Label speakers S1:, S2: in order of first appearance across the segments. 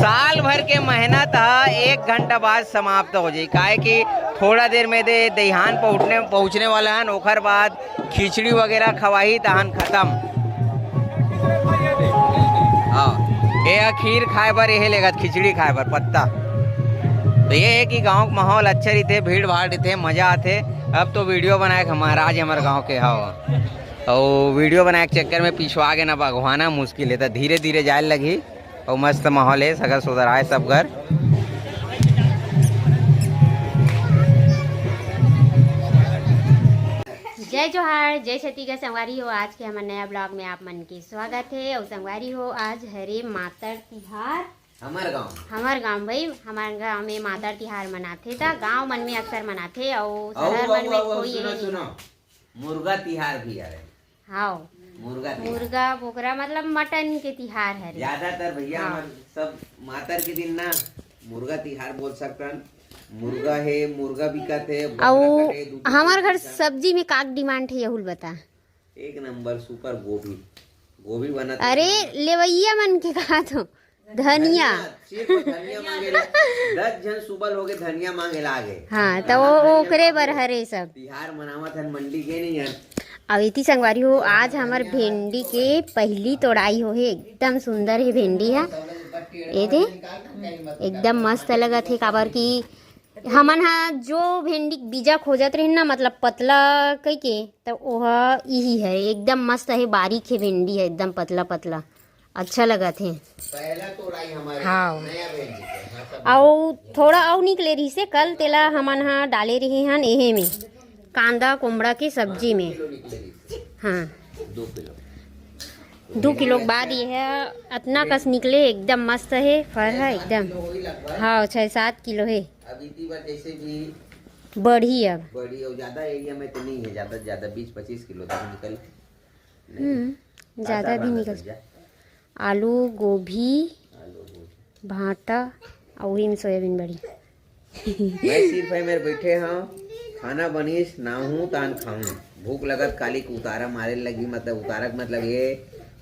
S1: साल भर के मेहनत एक घंटा बाद समाप्त हो जाए, काहे कि थोड़ा देर में दे दहिहान पहुँचने वाला है, ओखर बाद खिचड़ी वगैरह खवाही तहन खत्म। हाँ, ये खीर खाए बर यही लेगा, खिचड़ी खाए बर पत्ता। तो ये है कि गांव का माहौल अच्छा रहते, भीड़ भाड़ रहते, मजा आते। अब तो वीडियो बनाए महाराज हमारे गांव के हो, और वीडियो बनाए के चक्कर में पिछवा के ना भगवाना मुश्किल है, तो धीरे धीरे जाए लगी। और मस्त माहौल है, सगर सुधर आए सब घर।
S2: जय जोहार, जय छत्तीसगढ़ संगवारी हो। आज के हमारे नया ब्लॉग में आप मन के स्वागत है। और संगवारी हो, आज हरे मातर तिहार हमारे गांव भाई, हमारे गांव में मातर तिहार मनाते था। गांव मन में अक्सर मनाते और शहर मन में कोई
S1: सुनो, मुर्गा तिहार भी है।
S2: हाँ, मुर्गा बोकरा मतलब मटन के तिहार है
S1: ज्यादातर भैया। हाँ। सब मातर के दिन ना मुर्गा तिहार बोल सकते। मुर्गा है, मुर्गा बिकत है।
S2: और हमारे घर सब्जी में का डिमांड है यहुल बता।
S1: एक नंबर सुपर गोभी बना।
S2: अरे लेवैया मन के कहा तो धनिया
S1: सिर्फ धनिया मांगेला। 10 जन सुबह लोगे धनिया मांगेला आगे।
S2: हाँ, तो ओकरे बर हरे सब
S1: तिहार मनावत है, मंडी के नहीं है।
S2: अब इतनी संगवारी हो, आज हमार भिंडी के पहली तोड़ाई हो है। एकदम सुंदर है भिंडी है, ये थे एकदम मस्त लगत है। काबर की हमन हा जो भिंडी बीजा खोजत रहे ना, मतलब पतला कई के, तो वह यही है। एकदम मस्त है, बारीक है भिंडी है, एकदम पतला पतला, अच्छा लगा थे।
S1: पहला तोड़ाई हमारे
S2: हाँ,
S1: नया भिंडी
S2: और थोड़ा और निकले रही से कल तेला हमन हा डाले रहे हैं एहे में कांदा कुमड़ा की सब्जी में। हाँ, 2 किलो बाद ये है इतना कस निकले, एकदम मस्त है, फल है एकदम। हाँ, 6-7 किलो है
S1: अभी जैसे भी
S2: बढ़ी। अब
S1: बड़ी और ज्यादा एरिया में तो नहीं है, ज्यादा से ज्यादा 20-25 किलो तक निकल।
S2: ज्यादा भी निकल। आलू गोभी भाटा और वही में सोयाबीन बड़ी।
S1: मैं सिर्फ है मेरे बैठे हाँ, खाना बनीस ना हूँ तान खाऊं। भूख लगत काली को उतारा मारे लगी। मतलब उतारक मतलब ये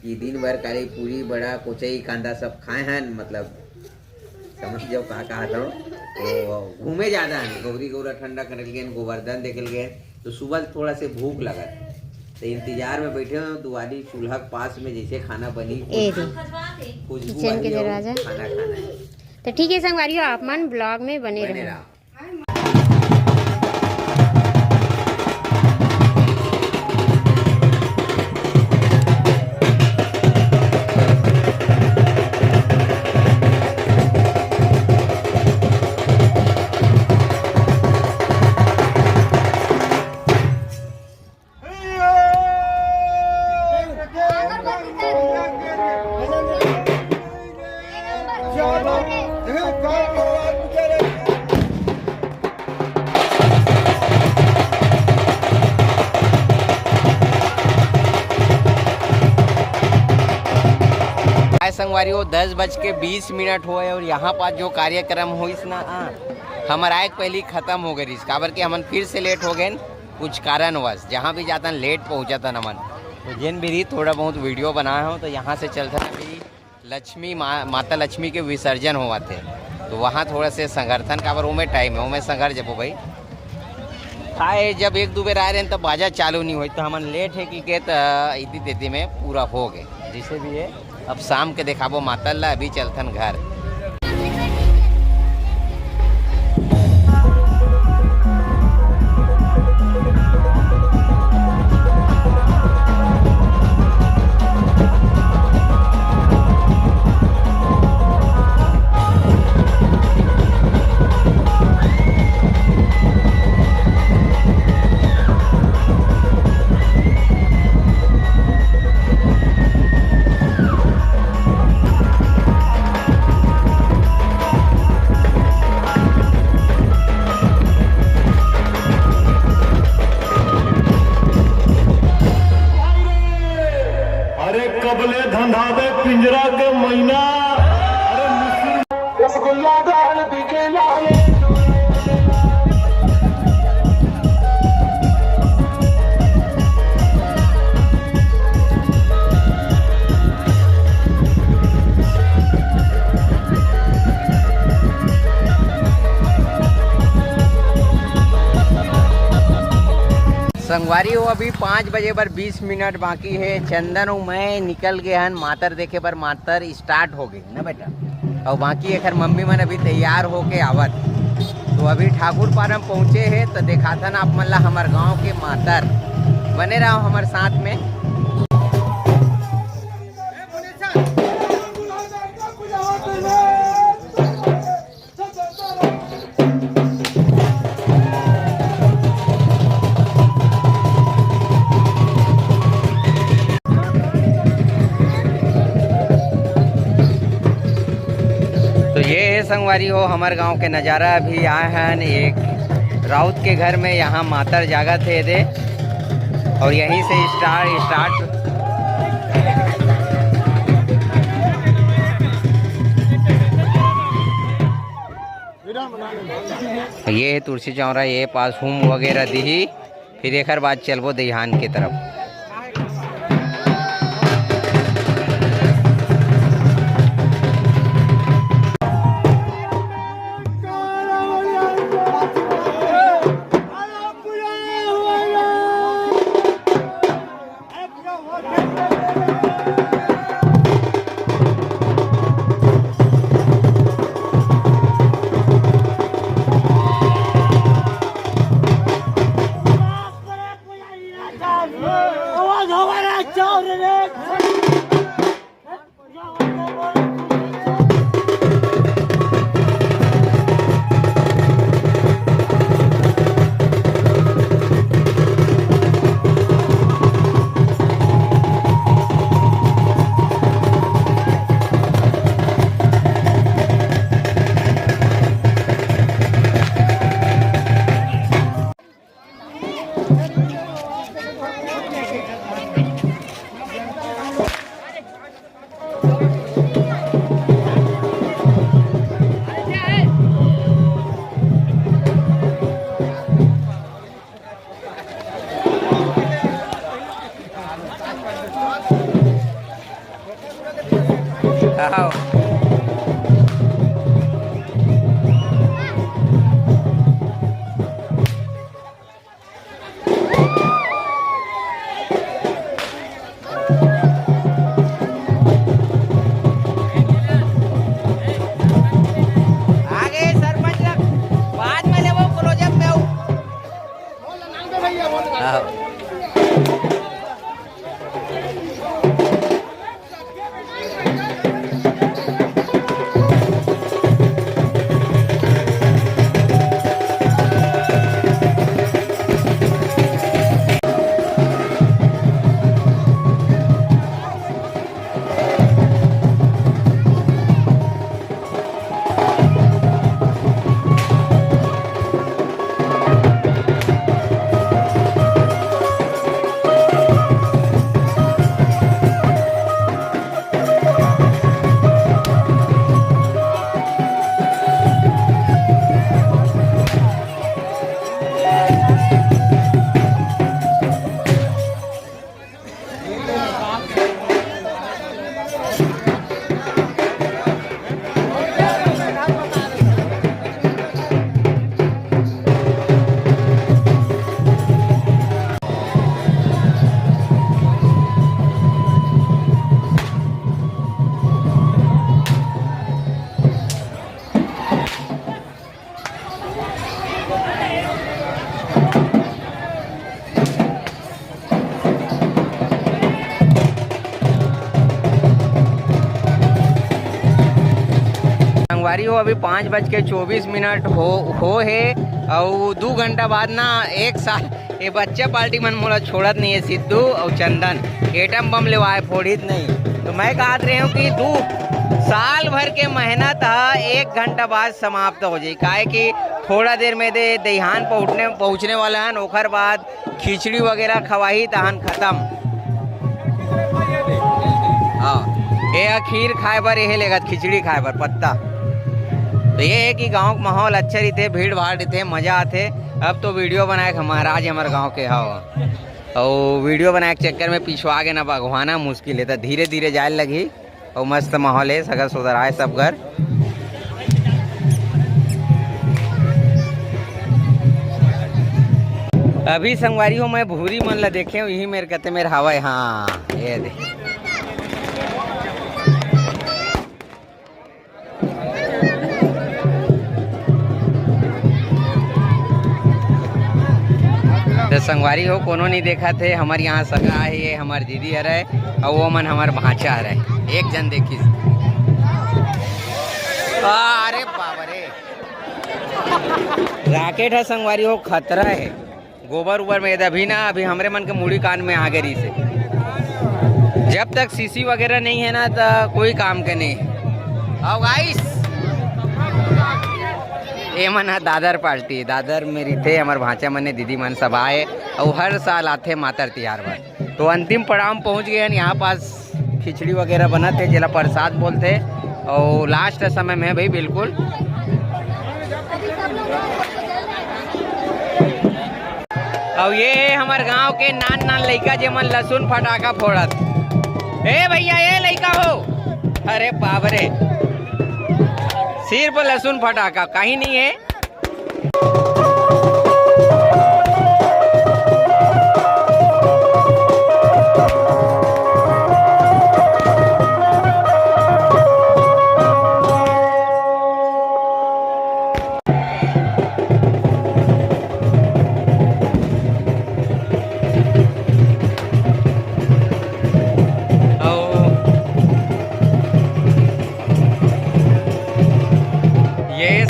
S1: कि दिन भर काली पूरी बड़ा कोचई कांदा सब खाए हैं, मतलब समझ जाओ कहा था। तो घूमे ज्यादा है, गौरी गौरा ठंडा कर गए, गोवर्धन देख गए, तो सुबह थोड़ा से भूख लगा, तो इंतजार में बैठे हो। दुआरी चूल्हा के पास में जैसे खाना बनी,
S2: किचन के दरवाजा
S1: खाना खाना है।
S2: तो ठीक है संगवारियों, आप मन ब्लॉग में बने रहो।
S1: संगवारियों 10:20 हुए और यहाँ पर जो कार्यक्रम हो इस ना हमारा एक पहले खत्म हो गई। काबर के हमन फिर से लेट हो गए कुछ कारणवश। जहाँ भी जाता लेट पहुँचा था नमन, तो जिन भी थोड़ा बहुत वीडियो बनाया हो। तो यहाँ से चलता अभी लक्ष्मी माता लक्ष्मी के विसर्जन हुआ थे, तो वहाँ थोड़ा से संगठन काबर वो में टाइम है, वो में संघर्ष जब भाई खाए जब 1-2 बेर आए रहे तब बाजा चालू नहीं हुई, तो हमन लेट है कि इतनी तेती में पूरा हो गए। जैसे भी है अब शाम के देखाबो माता ला, अभी चलथन घर। संगवारी हो अभी 5 बजे पर 20 मिनट बाकी है। चंदन और मैं निकल गए हैं मातर देखे पर मातर स्टार्ट हो गई ना बेटा। और बाकी एक मम्मी मन अभी तैयार होके आवत। तो अभी ठाकुर पारम पहुँचे हैं तो देखा था ना आप मतलब हमारे गांव के मातर बने रहो हमारे साथ में। तो ये है संगवारी हो हमारे गांव के नज़ारा। अभी आए हैं एक राउत के घर में, यहाँ मातर जागा थे दे और यहीं से स्टार्ट ये है तुलसी चौरा, ये पास हुम वगैरह दी। फिर एक बाद चलबो दहिहान की तरफ। संगवारी हो अभी 5:24 हो है। और 2 घंटा बाद ना एक साल ये बच्चा पार्टी मन मोला छोड़त नहीं है। सिद्धू और चंदन एटम बम लेवाए फोड़ित नहीं। तो मैं कहत रही हूँ कि 2 साल भर के मेहनत 1 घंटा बाद समाप्त हो जाए। काहे कि थोड़ा देर में दे दहिहान पहुँचने वाला है। ओखर बाद खिचड़ी वगैरह खवाही तहन खत्म। हाँ ये खीर खाए बर यही लेगा, खिचड़ी खाए बर पत्ता। तो ये है कि गांव का माहौल अच्छा रहते, भीड़ भाड़ रहते, मज़ा आते। अब तो वीडियो बनाए महाराज हमारे गांव के हाँ और वीडियो बनाए के चक्कर में पिछवा के ना भगवाना मुश्किल है। तो धीरे धीरे जाए लगी और मस्त माहौल है, सगर सुधर आए सब घर। अभी संगवारी हो मैं भूरी मन ला देखे यही मेरे कहते मेरे हवाई। हाँ ये दे तो संगवारी हो कोनो नहीं देखा थे हमारे यहाँ सगा है ये हमार दीदी हर है और वो मन हमार भांचा हर है एक जन देखी। अरे बाबा रे राकेट है संगवारी हो खतरा है गोबर उबर में अभी ना अभी हमरे मन के मुड़ी कान में आ गई से जब तक सीसी वगैरह नहीं है ना तो कोई काम के नहीं। आओ गाइस ये मन है दादर पार्टी दादर मेरी थे हमारे भांचा मन दीदी मन सब आए और हर साल आते मातर तिहार पर। तो अंतिम पड़ाव में पहुंच गए हैं यहाँ पास खिचड़ी वगैरह बना थे जिला प्रसाद बोलते और लास्ट समय में भाई बिल्कुल। और ये हमारे गांव के नान नान लड़का जे मन लहसुन फटाका फोड़त। ए भैया ये लड़का हो अरे बाप रे सिर पर लहसुन फटाका कहीं नहीं है।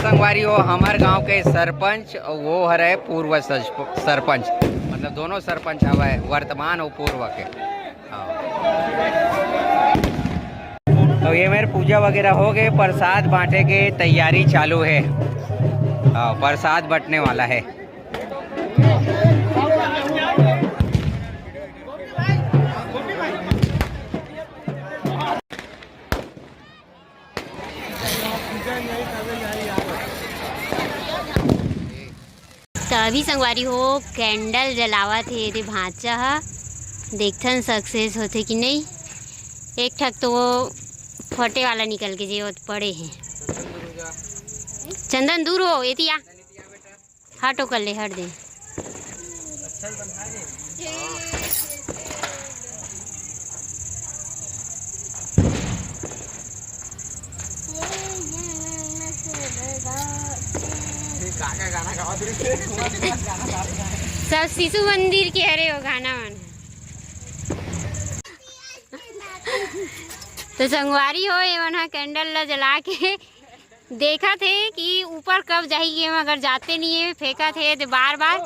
S1: संगवारी हो हमारे गांव के सरपंच और वो हरे पूर्व सरपंच मतलब दोनों सरपंच हवा वर्तमान और पूर्व के। तो ये मेरे पूजा वगैरह हो गए प्रसाद बांटे के तैयारी चालू है। प्रसाद बंटने वाला है।
S2: अभी संगवारी हो कैंडल जलावा थे ये भांचा हा देखथन सक्सेस होते कि नहीं। एक ठक तो वो फटे वाला निकल के जे पड़े हैं। चंदन दूर हो ये तिया हटो कर ले हट दे। सब शिशु मंदिर के हरे हो गाना मन। तो संगवारी हो ये वहाँ कैंडल ला जला के देखा थे कि ऊपर कब जाएगी अगर जाते नहीं है फेंका थे तो बार बार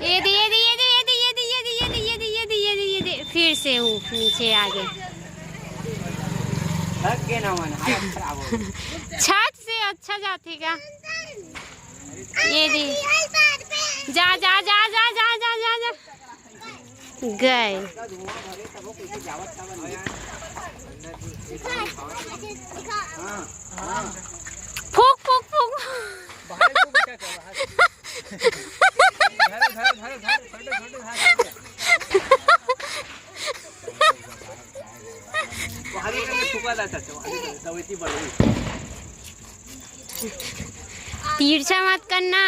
S2: ये दे ये दे ये दे ये दे ये दे ये दे ये दे ये दे ये दे ये दे ये दे फिर से हूँ नीचे आ गए। छत से अच्छा जाते का ये दे जा जा जा जा जा जा जा जा गए। फूक फूक फूक तिरछा मत करना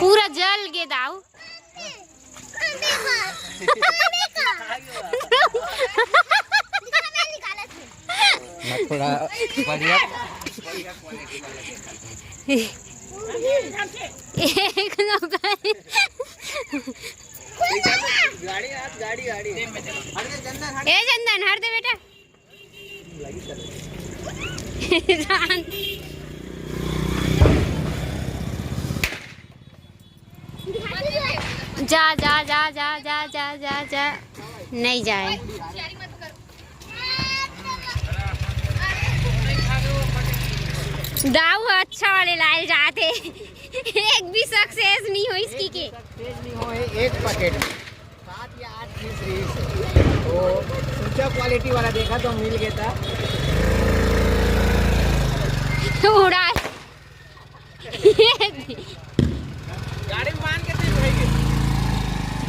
S2: पूरा जल के दाऊ।
S1: थोड़ा बढ़िया
S2: एक
S1: गाड़ी
S2: ए चंदन हट दे बेटा। जा जा जा जा जा जा जा जा नहीं जाए। दाऊ अच्छा वाले लाए जाते एक भी सक्सेस नहीं हो इसकी के
S1: नहीं हो एक पैकेट में 7 या 8 पीस रही है तो ऊंचा क्वालिटी वाला देखा तो मिल गया था
S2: उड़ा
S1: गाड़ी में बांध के।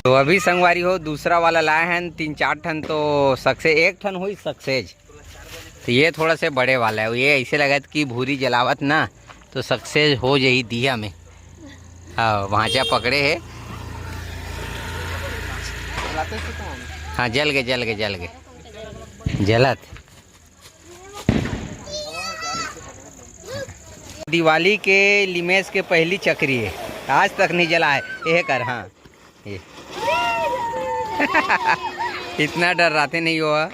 S1: तो अभी संगवारी हो दूसरा वाला लाए हैं 3-4 टन तो सक्सेस 1 टन हुई सक्सेस। तो ये थोड़ा से बड़े वाला है ये ऐसे लगा कि भूरी जलावत ना तो सक्सेस हो जाई दिया में हाँ भांचा पकड़े है। हाँ जल गए जलत। दिवाली के लिमेस के पहली चक्री है, आज तक नहीं जला है ये कर। हाँ ये इतना डर राते नहीं हुआ।